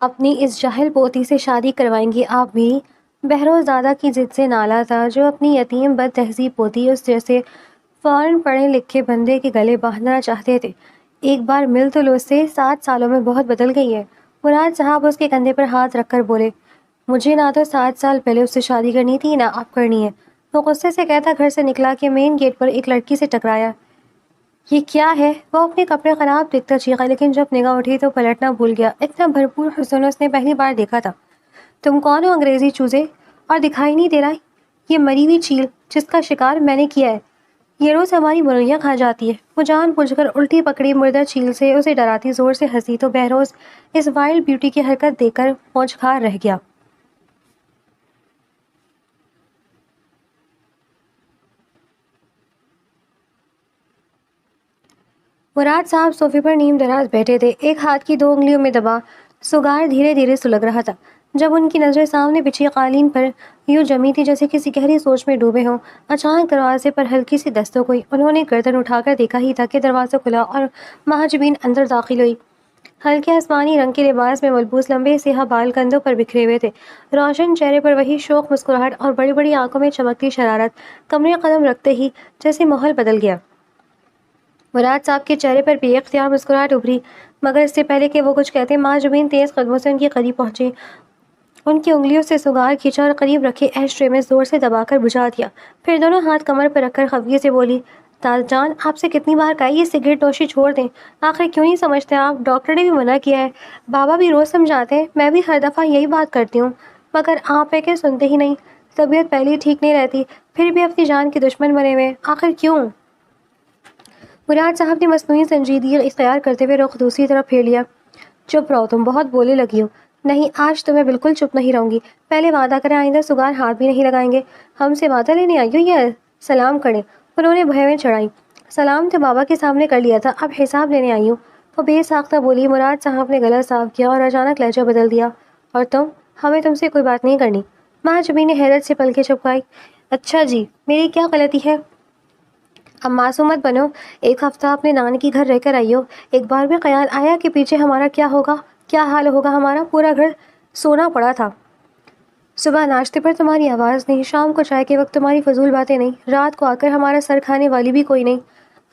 اپنی اس جاہل پوتی سے شادی کروائیں گی آپ میری؟ بہروز دادا کی ضد سے نالا تھا، جو اپنی یتیم بد تہذیب پوتی اس جیسے فوراً پڑھے لکھے بندے کے گلے باندھنا چاہتے تھے۔ ایک بار مل تو لو، سے 7 سالوں میں بہت بدل گئی ہے۔ مراد صاحب اس کے کندھے پر ہاتھ رکھ کر بولے، مجھے نہ تو 7 سال پہلے اس سے شادی کرنی تھی، نہ اب کرنی ہے۔ وہ غصے سے کہتا گھر سے نکلا کہ مین گیٹ پر ایک لڑکی سے ٹکرایا۔ یہ کیا ہے؟ وہ اپنے کپڑے خراب دیکھتا چیخا، لیکن جب نگاہ اٹھی تو پلٹنا بھول گیا۔ اتنا بھرپور حسن اس نے پہلی بار دیکھا تھا۔ تم کون ہو انگریزی چوزے؟ اور دکھائی نہیں دے رہا؟ یہ مری ہوئی چیل جس کا شکار میں نے کیا ہے، یہ روز ہماری مرغیاں کھا جاتی ہے۔ وہ جان بوجھ کر الٹی پکڑی مردہ چیل سے اسے ڈراتی زور سے ہنسی تو بہروز اس وائلڈ بیوٹی کی حرکت دیکھ کر پونچھ رہ گیا۔ مراد صاحب صوفے پر نیم دراز بیٹھے تھے، ایک ہاتھ کی 2 انگلیوں میں دبا سگار دھیرے دھیرے سلگ رہا تھا۔ جب ان کی نظریں سامنے بچھی قالین پر یوں جمی تھی جیسے کسی گہری سوچ میں ڈوبے ہوں، اچانک دروازے پر ہلکی سی دستک ہوئی۔ انہوں نے گردن اٹھا کر دیکھا ہی تھا کہ دروازہ کھلا اور محجوبین اندر داخل ہوئی۔ ہلکے آسمانی رنگ کے لباس میں ملبوس، لمبے سیاہ بال کندھوں پر بکھرے ہوئے تھے، روشن چہرے پر وہی شوخ مسکراہٹ اور بڑی بڑی آنکھوں میں چمکتی شرارت۔ کمرے قدم رکھتے ہی جیسے ماحول بدل گیا۔ مراد صاحب کے چہرے پر بے اختیار مسکراہٹ ابھری، مگر اس سے پہلے کہ وہ کچھ کہتے محجوبین تیز قدموں سے ان کے قریب پہنچے، ان کی انگلیوں سے سگار کھینچا اور قریب رکھے ایش ٹرے میں زور سے دبا کر بجھا دیا۔ پھر دونوں ہاتھ کمر پر رکھ کر خفیے سے بولی، دادا جان آپ سے کتنی بار کہا یہ سگریٹ نوشی چھوڑ دیں، آخر کیوں نہیں سمجھتے آپ؟ ڈاکٹر نے بھی منع کیا ہے، بابا بھی روز سمجھاتے ہیں، میں بھی ہر دفعہ یہی بات کرتی ہوں، مگر آپ ہے کہ سنتے ہی نہیں۔ طبیعت پہلے ہی ٹھیک نہیں رہتی، پھر بھی اپنی جان کے دشمن بنے ہوئے، آخر کیوں؟ مراد صاحب نے مصنوعی سنجیدگی اختیار کرتے ہوئے رخ دوسری طرف پھیر لیا۔ چپ رہو، تم بہت بولے لگی ہو۔ نہیں، آج تو میں بالکل چپ نہیں رہوں گی۔ پہلے وعدہ کریں آئندہ سگار ہاتھ بھی نہیں لگائیں گے۔ ہم سے وعدہ لینے آئی ہو یا سلام کریں؟ انہوں نے بھویں چڑھائی۔ سلام تو بابا کے سامنے کر لیا تھا، اب حساب لینے آئی ہوں، وہ بے ساختہ بولی۔ مراد صاحب نے گلا صاف کیا اور اچانک لہجہ بدل دیا، اور تم؟ ہمیں تم سے کوئی بات نہیں کرنی۔ محجوبین نے حیرت سے پلکیں چپکائی۔ اچھا جی، میری کیا غلطی ہے؟ اب معصوم مت بنو، ایک ہفتہ اپنے نانی کے گھر رہ کر آئی ہو، ایک بار بھی خیال آیا کہ پیچھے ہمارا کیا ہوگا، کیا حال ہوگا ہمارا؟ پورا گھر سونا پڑا تھا، صبح ناشتے پر تمہاری آواز نہیں، شام کو چائے کے وقت تمہاری فضول باتیں نہیں، رات کو آ کر ہمارا سر کھانے والی بھی کوئی نہیں۔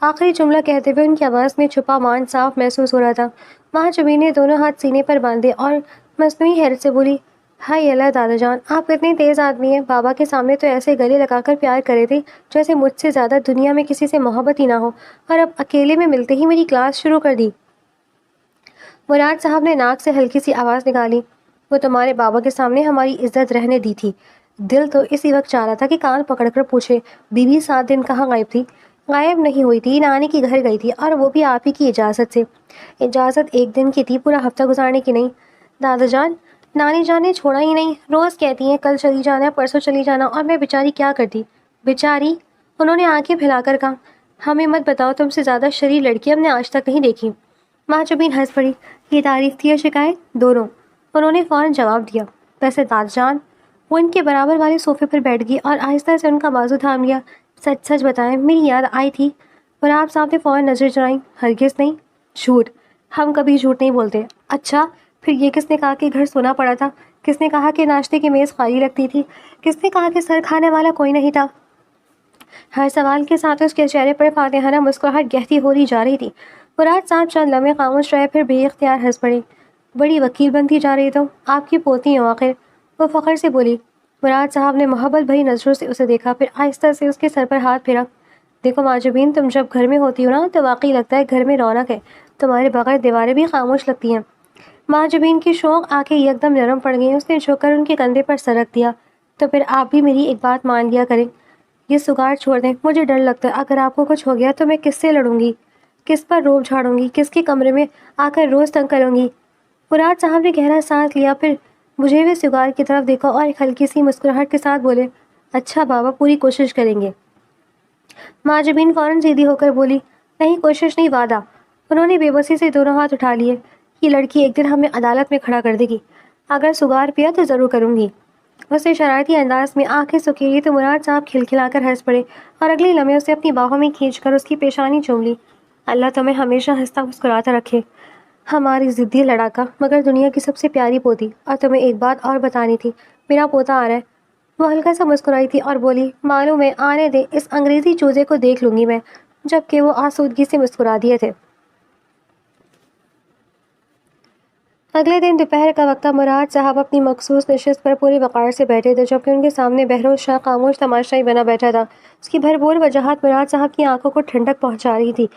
آخری جملہ کہتے ہوئے ان کی آواز میں چھپا مان صاف محسوس ہو رہا تھا۔ محجوبین نے دونوں ہاتھ سینے پر باندھے اور مصنوعی حیرت سے بولی، ہائے اللہ دادا جان، آپ کتنے تیز آدمی ہیں، بابا کے سامنے تو ایسے گلے لگا کر پیار کرے تھے جیسے مجھ سے زیادہ دنیا میں کسی سے محبت ہی نہ ہو، اور اب اکیلے میں ملتے ہی میری کلاس شروع کر دی۔ مراد صاحب نے ناک سے ہلکی سی آواز نکالی، وہ تمہارے بابا کے سامنے ہماری عزت رہنے دی تھی۔ دل تو اسی وقت چاہ رہا تھا کہ کان پکڑ کر پوچھے، بیوی 7 دن کہاں غائب تھی؟ غائب نہیں ہوئی تھی، نانی کے گھر گئی تھی، اور وہ بھی آپ ہی کی اجازت سے۔ اجازت 1 دن کی تھی، پورا ہفتہ گزارنے کی نہیں۔ دادا جان، نانی جان نے چھوڑا ہی نہیں، روز کہتی ہیں کل چلی جانا، پرسوں چلی جانا، اور میں بیچاری کیا کرتی؟ بیچاری؟ انہوں نے آنکھیں پھیلا کر کہا، ہمیں مت بتاؤ، تم سے زیادہ شریر لڑکی ہم نے آج تک نہیں دیکھی۔ محجوبین ہنس پڑی۔ یہ تعریف تھی یا شکایت؟ دونوں، انہوں نے فوراً جواب دیا۔ ویسے دادا جان، وہ ان کے برابر والے صوفے پر بیٹھ گئی اور آہستہ سے ان کا بازو تھام لیا۔ سچ سچ بتائیں، میری یاد آئی تھی؟ مراد صاحب نے فوراً نظر چڑھائی۔ ہرگز نہیں۔ جھوٹ، ہم کبھی جھوٹ نہیں بولتے۔ اچھا، پھر یہ کس نے کہا کہ گھر سونا پڑا تھا؟ کس نے کہا کہ ناشتے کی میز خالی لگتی تھی؟ کس نے کہا کہ سر کھانے والا کوئی نہیں تھا؟ ہر سوال کے ساتھ اس کے چہرے پر فاتحانہ مسکراہٹ گہتی ہوتی جا رہی تھی۔ مراد صاحب چند لمحے خاموش رہے، پھر بے اختیار ہنس پڑے۔ بڑی وکیل بنتی جا رہی تو آپ کی پوتی ہوں آخر، وہ فخر سے بولی۔ مراد صاحب نے محبت بھری نظروں سے اسے دیکھا، پھر آہستہ سے اس کے سر پر ہاتھ پھیرا۔ دیکھو محجوبین، تم جب گھر میں ہوتی ہو نا تو واقعی لگتا ہے گھر میں رونق ہے، تمہارے بغیر دیواریں بھی خاموش لگتی ہیں۔ محجوبین کی شوق آنکھیں یکدم نرم پڑ گئیں، اس نے جھک کر ان کے کندھے پر سر رکھ دیا۔ تو پھر آپ بھی میری ایک بات مان لیا کریں، یہ سگار چھوڑ دیں، مجھے ڈر لگتا ہے اگر آپ کو کچھ ہو گیا تو میں کس سے لڑوں گی، کس پر روب جھاڑوں گی، کس کے کمرے میں آ کر روز تنگ کروں گی؟ مراد صاحب نے گہرا سانس لیا، پھر مجھے بھی سگار کی طرف دیکھا اور ایک ہلکی سی مسکراہٹ کے ساتھ بولے، اچھا بابا، پوری کوشش کریں گے۔ محجوبین فوراً سیدھی ہو کر بولی، نہیں کوشش نہیں، وعدہ۔ انہوں نے بے بسی سے دونوں ہاتھ اٹھا لیے۔ یہ لڑکی ایک دن ہمیں عدالت میں کھڑا کر دے گی، اگر سگار پیا تو ضرور کروں گی۔ اس نے شرارتی انداز میں آنکھیں سکیڑی تو مراد صاحب کھلکھلا کر ہنس پڑے اور اگلے لمحے اسے اپنی باہوں میں کھینچ کر اس کی پیشانی چوم لی۔ اللہ تمہیں ہمیشہ ہنستا مسکراتا رکھے۔ ہماری ضدی لڑاکا مگر دنیا کی سب سے پیاری پوتی، اور تمہیں ایک بات اور بتانی تھی، میرا پوتا آ رہا ہے۔ وہ ہلکا سا مسکرائی تھی اور بولی، معلوم ہے، آنے دے، اس انگریزی چوزے کو دیکھ لوں گی میں، جبکہ وہ آسودگی سے مسکرا دیے تھے۔ اگلے دن دوپہر کا وقت تھا۔ مراد صاحب اپنی مخصوص نشست پر پوری وقار سے بیٹھے تھے، جبکہ ان کے سامنے بہروز شاہ خاموش تماشائی بنا بیٹھا تھا۔ اس کی بھرپور وجاہت مراد صاحب کی آنکھوں کو ٹھنڈک پہنچا رہی تھی،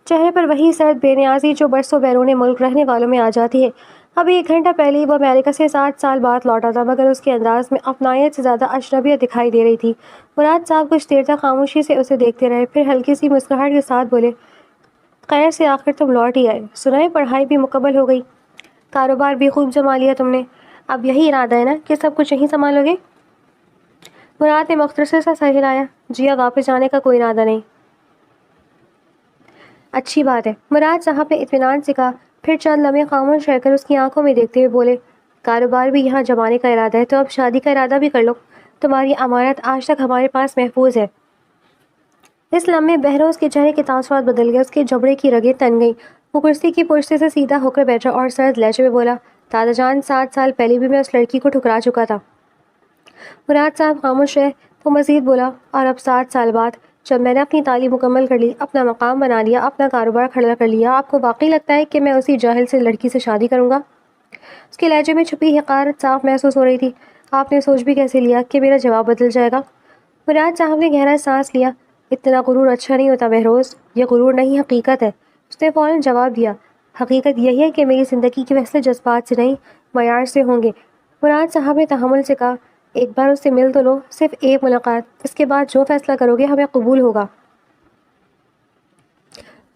چہرے پر وہی سرد بے نیازی جو برسوں بیرون ملک رہنے والوں میں آ جاتی ہے۔ ابھی ایک گھنٹہ پہلے ہی وہ امریکہ سے 7 سال بعد لوٹا تھا، مگر اس کے انداز میں اپنائیت سے زیادہ اجنبیت دکھائی دے رہی تھی۔ مراد صاحب کچھ دیر تک خاموشی سے اسے دیکھتے رہے، پھر ہلکی سی مسکراہٹ کے ساتھ بولے، خیر سے آخر تم لوٹ ہی آئے، سنائے پڑھائی بھی مکمل ہو گئی، کاروبار بھی خوب جما لیا تم نے، اب یہی ارادہ ہے نا کہ سب کچھ یہیں سنبھالو گے؟ مراد نے مختصر سا سر ہلایا، جی اب واپس جانے کا کوئی ارادہ نہیں۔ اچھی بات ہے، مراد صاحب نے اطمینان سے کہا، پھر چند لمحے خاموش رہ کر اس کی آنکھوں میں دیکھتے ہوئے بولے، کاروبار بھی یہاں جمانے کا ارادہ ہے تو اب شادی کا ارادہ بھی کر لو، تمہاری امانت آج تک ہمارے پاس محفوظ ہے۔ اس لمحے بہروز کے چہرے کے تاثرات بدل گئے، اس کے جبڑے کی رگیں تن گئیں، وہ کرسی کی پشت سے سیدھا ہو کر بیٹھا اور سرد لہجے میں بولا، دادا جان، 7 سال پہلے بھی میں اس لڑکی کو ٹھکرا چکا تھا۔ مراد صاحب خاموش رہے، وہ مزید بولا، اور اب 7 سال بعد جب میں نے اپنی تعلیم مکمل کر لی، اپنا مقام بنا لیا، اپنا کاروبار کھڑا کر لیا، آپ کو واقعی لگتا ہے کہ میں اسی جاہل سے لڑکی سے شادی کروں گا؟ اس کے لہجے میں چھپی حقارت صاف محسوس ہو رہی تھی۔ آپ نے سوچ بھی کیسے لیا کہ میرا جواب بدل جائے گا؟ مراد صاحب نے گہرا سانس لیا، اتنا غرور اچھا نہیں ہوتا بہروز، یہ غرور نہیں حقیقت ہے۔ اس نے فوراً جواب دیا، حقیقت یہی ہے کہ میری زندگی کے فیصلے جذبات سے نہیں، معیار سے ہوں گے۔ مراد صاحب نے تحمل سے کہا، ایک بار اس سے مل تو لو، صرف ایک ملاقات، اس کے بعد جو فیصلہ کرو گے ہمیں قبول ہوگا۔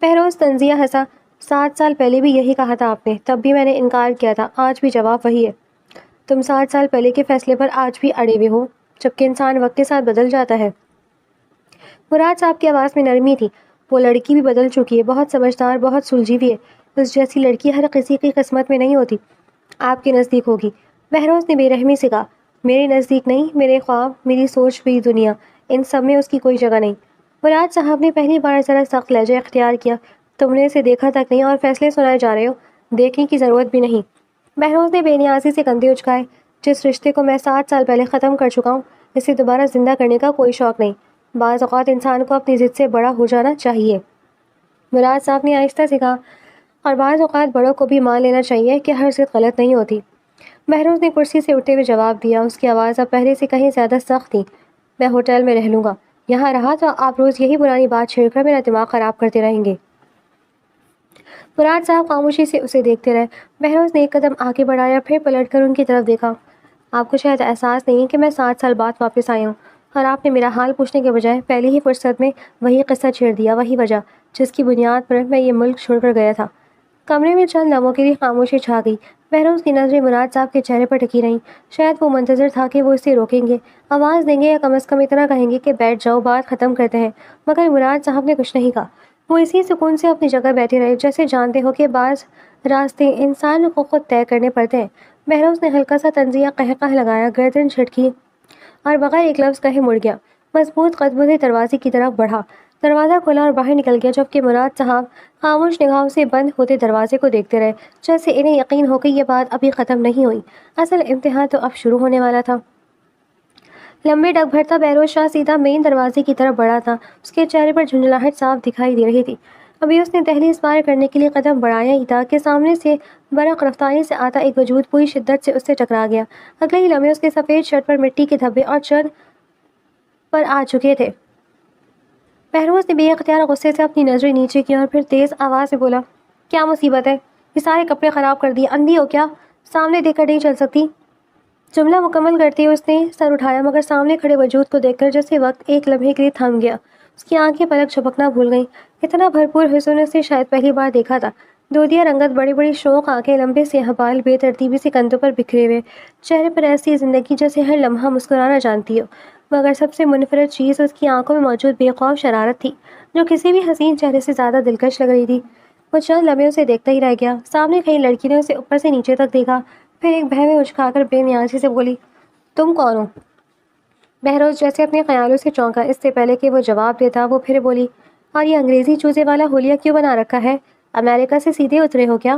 بہروز طنزیہ ہنسا، 7 سال پہلے بھی یہی کہا تھا آپ نے، تب بھی میں نے انکار کیا تھا، آج بھی جواب وہی ہے۔ تم 7 سال پہلے کے فیصلے پر آج بھی اڑے ہوئے ہو، جبکہ انسان وقت کے ساتھ بدل جاتا ہے۔ مراد صاحب کی آواز میں نرمی تھی، وہ لڑکی بھی بدل چکی ہے، بہت سمجھدار، بہت سلجھی بھی ہے، اس جیسی لڑکی ہر کسی کی قسمت میں نہیں ہوتی، آپ کے نزدیک ہوگی۔ بہروز نے بے رحمی سے کہا، میرے نزدیک نہیں، میرے خواب، میری سوچ، میری دنیا، ان سب میں اس کی کوئی جگہ نہیں۔ مراد صاحب نے پہلی بار ذرا سخت لہجہ اختیار کیا، تم نے اسے دیکھا تک نہیں اور فیصلے سنائے جا رہے ہو، دیکھنے کی ضرورت بھی نہیں۔ بہروز نے بے نیازی سے کندھے اچکائے، جس رشتے کو میں 7 سال پہلے ختم کر چکا ہوں، اسے دوبارہ زندہ کرنے کا کوئی شوق نہیں۔ بعض اوقات انسان کو اپنی ضد سے بڑا ہو جانا چاہیے، مراد صاحب نے آہستہ سے کہا، اور بعض اوقات بڑوں کو بھی مان لینا چاہیے کہ ہر ضد غلط نہیں ہوتی۔ بہروز نے کرسی سے اٹھتے ہوئے جواب دیا، اس کی آواز اب پہلے سے کہیں زیادہ سخت تھی، میں ہوٹل میں رہ لوں گا، یہاں رہا تو آپ روز یہی پرانی بات چھیڑ کر میرا دماغ خراب کرتے رہیں گے۔ مراد صاحب خاموشی سے اسے دیکھتے رہے۔ بہروز نے ایک قدم آگے بڑھایا، پھر پلٹ کر ان کی طرف دیکھا، آپ کو شاید احساس نہیں ہے کہ میں 7 سال بعد واپس آیا ہوں، اور آپ نے میرا حال پوچھنے کے بجائے پہلی ہی فرصت میں وہی قصہ چھیڑ دیا، وہی وجہ جس کی بنیاد پر میں یہ ملک چھوڑ کر گیا تھا۔ کمرے میں چند لمحوں کے لیے خاموشی چھا گئی، بہروز کی نظریں مراد صاحب کے چہرے پر ٹکی رہیں، شاید وہ منتظر تھا کہ وہ اسے روکیں گے، آواز دیں گے، یا کم از کم اتنا کہیں گے کہ بیٹھ جاؤ، بات ختم کرتے ہیں، مگر مراد صاحب نے کچھ نہیں کہا۔ وہ اسی سکون سے اپنی جگہ بیٹھے رہے، جیسے جانتے ہو کہ بعض راستے انسان کو خود طے کرنے پڑتے ہیں۔ بہروز نے ہلکا سا طنزیہ قہقہ لگایا، گردن جھٹکی اور بغیر ایک لفظ کہے مڑ گیا، مضبوط قدموں سے دروازے کی طرف بڑھا۔ دروازہ کھلا اور باہر نکل گیا، جبکہ مراد صاحب خاموش نگاہوں سے بند ہوتے دروازے کو دیکھتے رہے، جیسے انہیں یقین ہو کہ یہ بات ابھی ختم نہیں ہوئی، اصل امتحان تو اب شروع ہونے والا تھا۔ لمبے ڈگ بھرتا بہروز شاہ سیدھا مین دروازے کی طرف بڑھا تھا، اس کے چہرے پر جھنجھلاہٹ صاف دکھائی دے رہی تھی۔ ابھی اس نے دہلیز پار کرنے کے لیے قدم بڑھایا ہی تھا کہ سامنے سے برق رفتاری سے آتا ایک وجود پوری شدت سے اس سے ٹکرا گیا۔ اگلے ہی لمحے اس کے سفید شرٹ پر مٹی کے دھبے اور چرد پر آ چکے تھے۔ بہروز نے بے اختیار غصے سے اپنی نظریں نیچے کی اور پھر تیز آواز میں بولا، کیا مصیبت ہے؟ یہ سارے کپڑے خراب کر دیے، اندھی ہو کیا؟ سامنے دیکھ کر نہیں چل سکتی؟ جملہ مکمل کرتے ہوئے اس نے سر اٹھایا، مگر سامنے کھڑے وجود کو دیکھ کر جیسے وقت ایک لمحے کے لیے تھم گیا، اس کی آنکھیں پلک جھپکنا بھول گئیں۔ اتنا بھرپور حسن نے اسے شاید پہلی بار دیکھا تھا، دودھیا رنگت، بڑی بڑی شوق آنکھیں، لمبے سیاہ بال بے ترتیبی سے کندھوں پر بکھرے ہوئے، چہرے پر ایسی زندگی جیسے ہر لمحہ مسکرانا جانتی ہو، مگر سب سے منفرد چیز اس کی آنکھوں میں موجود بے خوف شرارت تھی، جو کسی بھی حسین چہرے سے زیادہ دلکش لگ رہی تھی۔ وہ چند لمحے اسے دیکھتا ہی رہ گیا۔ سامنے کھڑی لڑکی نے اسے اوپر سے نیچے تک دیکھا، پھر ایک بہوے اچکا کر بے نیازی سے بولی، تم کون ہو؟ بہروز جیسے اپنے خیالوں سے چونکا، اس سے پہلے کہ وہ جواب دیتا وہ پھر بولی، اور یہ انگریزی چوزے والا حلیہ کیوں بنا رکھا ہے؟ امریکہ سے سیدھے اترے ہو کیا؟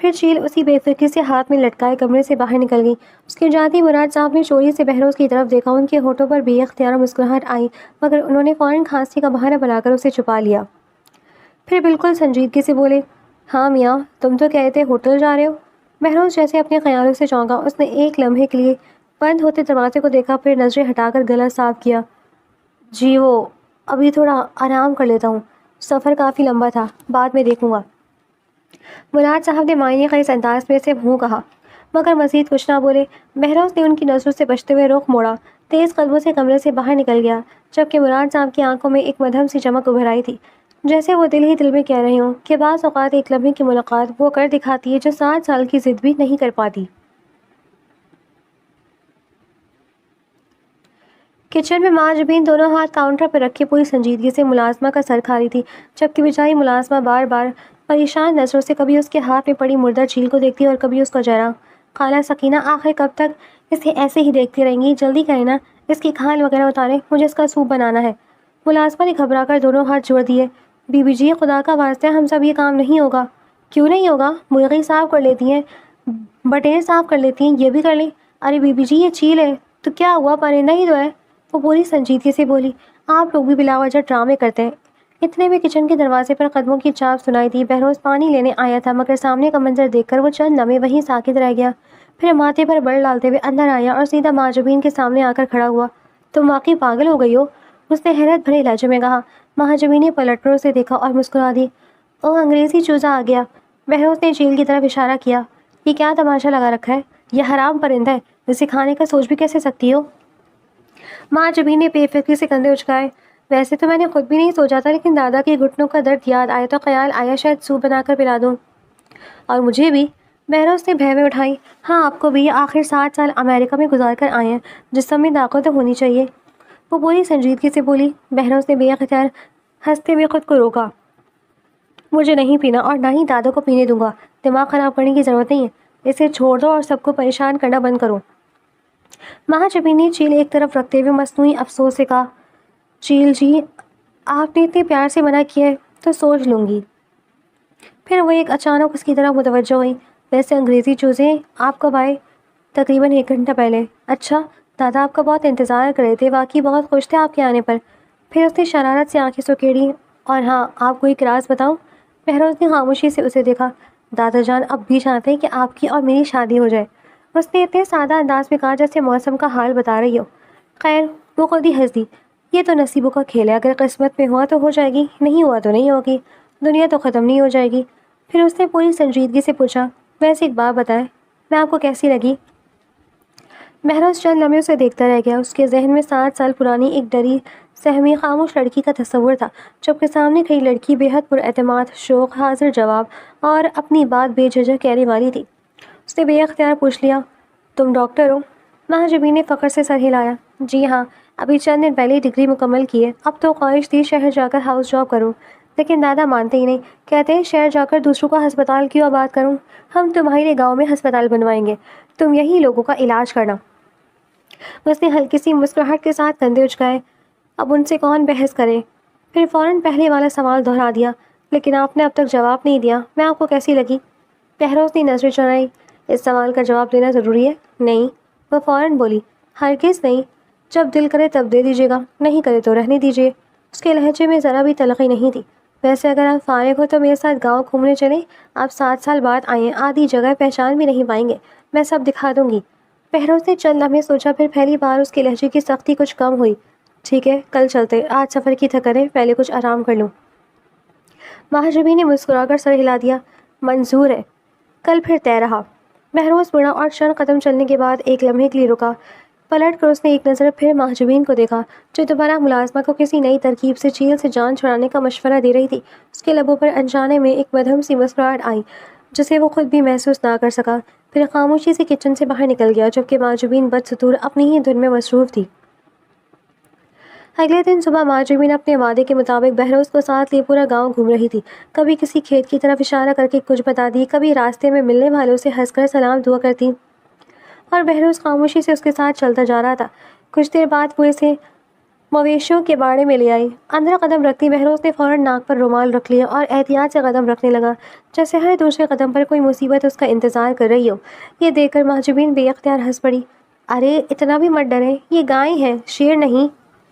پھر چیل اسی بے فکری سے ہاتھ میں لٹکائے کمرے سے باہر نکل گئی۔ اس کے جاتے ہی مراد صاحب نے چوری سے بہروز کی طرف دیکھا۔ ان کے ہونٹوں پر بے اختیار مسکراہٹ آئی، مگر انہوں نے فوراً کھانسی کا بہانہ بنا کر اسے چھپا لیا۔ پھر بالکل سنجیدگی سے بولے، ہاں میاں، تم تو کہتے ہوٹل جا رہے ہو؟ بہروز جیسے اپنے خیالوں سے چونکا۔ اس نے ایک لمحے کے لیے بند ہوتے دروازے کو دیکھا، پھر نظریں ہٹا کر گلا صاف کیا۔ جی وہ ابھی تھوڑا آرام کر لیتا ہوں، سفر کافی لمبا تھا، بعد میں دیکھوں گا۔ مراد صاحب نے معنی خیز انداز میں سے ہوں کہا، مگر مزید کچھ نہ بولے۔ بہروز نے ان کی نظروں سے بچتے ہوئے رخ موڑا، تیز قدموں سے کمرے سے باہر نکل گیا، جبکہ مراد صاحب کی آنکھوں میں ایک مدھم سی چمک ابھر آئی تھی، جیسے وہ دل ہی دل میں کہہ رہے ہوں کہ بعض اوقات ایک لمحے کی ملاقات وہ کر دکھاتی ہے جو 7 سال کی ضد بھی نہیں کر پاتی۔ کچن میں ماں جبین دونوں ہاتھ کاؤنٹر پر رکھے پوری سنجیدگی سے ملازمہ کا سر کھا رہی تھی، جبکہ بیچاری ملازمہ بار بار پریشان نظروں سے کبھی اس کے ہاتھ میں پڑی مردہ چیل کو دیکھتی اور کبھی اس کا چہرہ۔ خالہ سکینہ آخر کب تک اسے ایسے ہی دیکھتی رہیں گی؟ جلدی کریں نا، اس کی کھال وغیرہ اتاریں، مجھے اس کا سوپ بنانا ہے۔ ملازمہ نے گھبرا کر دونوں ہاتھ جوڑ دیے۔ بی بی جی، خدا کا واسطہ ہم سب یہ کام نہیں ہوگا۔ کیوں نہیں ہوگا؟ مرغی صاف کر لیتی ہیں، بٹیر صاف کر لیتی ہیں، یہ بھی کر لیں۔ ارے بی بی جی، یہ چیل ہے تو کیا ہوا، پرندہ ہی تو ہے۔ وہ پوری سنجیدگی سے بولی، آپ لوگ بھی بلا وجہ ڈرامے کرتے ہیں۔ اتنے میں کچن کے دروازے پر قدموں کی چاپ سنائی دی۔ بہروز پانی لینے آیا تھا، مگر سامنے کا منظر دیکھ کر وہ چند لمحے وہیں ساکت رہ گیا، پھر ماتھے پر بڑ ڈالتے ہوئے اندر آیا اور سیدھا ماں جبین کے سامنے آ کر کھڑا ہوا۔ تم واقعی پاگل ہو گئی ہو، اس نے حیرت بھرے لہجے میں کہا۔ ماں جبین نے پلٹ کر اسے دیکھا اور مسکرا دی۔ او، انگریزی چوزا آ گیا۔ بہروز نے چیل کی طرف اشارہ کیا۔ یہ کیا تماشا لگا رکھا ہے؟ یہ حرام پرندہ ہے، اسے کھانے کا سوچ بھی کیسے سکتی ہو؟ ماں جبین نے بے فکری سے کندھے اچکائے۔ ویسے تو میں نے خود بھی نہیں سوچا تھا، لیکن دادا کے گھٹنوں کا درد یاد آیا تو خیال آیا شاید سوپ بنا کر پلا دوں۔ اور مجھے بھی، بہروز نے بہمیں اٹھائی۔ ہاں، آپ کو بھی، آخر 7 سال امریکہ میں گزار کر آئے ہیں، جسم میں طاقت تو ہونی چاہیے۔ وہ پوری سنجیدگی سے بولی۔ بہروز نے بے اختیار ہنستے ہوئے خود کو روکا۔ مجھے نہیں پینا اور نہ ہی دادا کو پینے دوں گا، دماغ خراب کرنے کی ضرورت نہیں ہے، اسے چھوڑ دو اور سب کو پریشان کرنا بند کرو۔ ماں جبین نے چیل ایک طرف رکھتے ہوئے مصنوعی افسوس سے کہا، چیل جی، آپ نے اتنے پیار سے منع کیا ہے تو سوچ لوں گی۔ پھر وہ ایک اچانک اس کی طرف متوجہ ہوئی۔ ویسے انگریزی چوزے آپ کب آئے؟ تقریباً 1 گھنٹہ پہلے۔ اچھا، دادا آپ کا بہت انتظار کر رہے تھے، واقعی بہت خوش تھے آپ کے آنے پر۔ پھر اس نے شرارت سے آنکھیں سکیڑی۔ اور ہاں، آپ کو ایک راز بتاؤں؟ بہروز نے خاموشی سے اسے دیکھا۔ دادا جان اب بھی چاہتے ہیں کہ آپ کی اور میری شادی ہو جائے، اس نے اتنے سادہ انداز میں کہا جیسے موسم کا حال بتا رہی ہو۔ خیر، وہ خود ہی ہنس دی۔ یہ تو نصیبوں کا کھیل ہے، اگر قسمت میں ہوا تو ہو جائے گی، نہیں ہوا تو نہیں ہوگی، دنیا تو ختم نہیں ہو جائے گی۔ پھر اس نے پوری سنجیدگی سے پوچھا، ویسے ایک بات بتائیں، میں آپ کو کیسی لگی؟ بہروز چند لمحے اسے دیکھتا رہ گیا۔ اس کے ذہن میں 7 سال پرانی ایک ڈری سہمی خاموش لڑکی کا تصور تھا، جبکہ سامنے کھڑی لڑکی بے حد پراعتماد، شوق، حاضر جواب اور اپنی بات بے جھجھک کہنے والی تھی۔ اس نے بے اختیار پوچھ لیا، تم ڈاکٹر ہو؟ ماں جبین نے فخر سے سر ہلایا۔ جی ہاں، ابھی چند دن پہلے ڈگری مکمل کی ہے، اب تو خواہش تھی شہر جا کر ہاؤس جاب کروں، لیکن دادا مانتے ہی نہیں، کہتے ہیں شہر جا کر دوسروں کا ہسپتال کیوں آباد کروں، ہم تمہارے گاؤں میں ہسپتال بنوائیں گے، تم یہی لوگوں کا علاج کرنا۔ اس نے ہلکی سی مسکراہٹ کے ساتھ کندھے اچکائے۔ اب ان سے کون بحث کرے؟ پھر فوراً پہلے والا سوال دہرا دیا، لیکن آپ نے اب تک جواب نہیں دیا، میں آپ کو کیسی لگی؟ بہروز نے نظریں چڑھائی۔ اس سوال کا جواب دینا ضروری ہے؟ نہیں۔ وہ فوراً بولی، ہرگز نہیں، جب دل کرے تب دے دیجیے گا، نہیں کرے تو رہنے دیجیے۔ اس کے لہجے میں ذرا بھی تلخی نہیں تھی۔ ویسے اگر آپ فارغ ہو تو میرے ساتھ گاؤں گھومنے چلیں، آپ 7 سال بعد آئے ہیں، آدھی جگہ پہچان بھی نہیں پائیں گے، میں سب دکھا دوں گی۔ بہروز نے چند لمحے سوچا، پھر پہلی بار اس کے لہجے کی سختی کچھ کم ہوئی۔ ٹھیک ہے، کل چلتے، آج سفر کی تھکن ہے، پہلے کچھ آرام کر لوں۔ ماں جبین نے مسکرا کر سر ہلا دیا۔ منظور ہے، کل پھر طے رہا۔ بہروز مڑا اور چند قدم چلنے کے بعد ایک لمحے کے لیے رکا۔ پلٹ کر اس نے ایک نظر پھر ماں جبین کو دیکھا، جو دوبارہ ملازمہ کو کسی نئی ترکیب سے چیل سے جان چھڑانے کا مشورہ دے رہی تھی۔ اس کے لبوں پر انجانے میں ایک مدھم سی مسکراہٹ آئی، جسے وہ خود بھی محسوس نہ کر سکا، پھر خاموشی سے کچن سے باہر نکل گیا، جبکہ ماں جبین بدستور اپنی ہی دھن میں مصروف تھی۔ اگلے دن صبح ماں جبین اپنے وعدے کے مطابق بہروز کو ساتھ لیے پورا گاؤں گھوم رہی تھی۔ کبھی کسی کھیت کی طرف اشارہ کر کے کچھ بتا دی، کبھی راستے میں ملنے والوں سے ہنس کر سلام دعا کرتی، اور بہروز خاموشی سے اس کے ساتھ چلتا جا رہا تھا۔ کچھ دیر بعد وہ اسے مویشیوں کے باڑے میں لے آئی۔ اندر قدم رکھتی بہروز نے فوراً ناک پر رومال رکھ لیا اور احتیاط سے قدم رکھنے لگا، جیسے ہر دوسرے قدم پر کوئی مصیبت اس کا انتظار کر رہی ہو۔ یہ دیکھ کر محجوبین بے اختیار ہنس پڑی۔ ارے اتنا بھی مت ڈریں، یہ گائے ہیں، شیر نہیں۔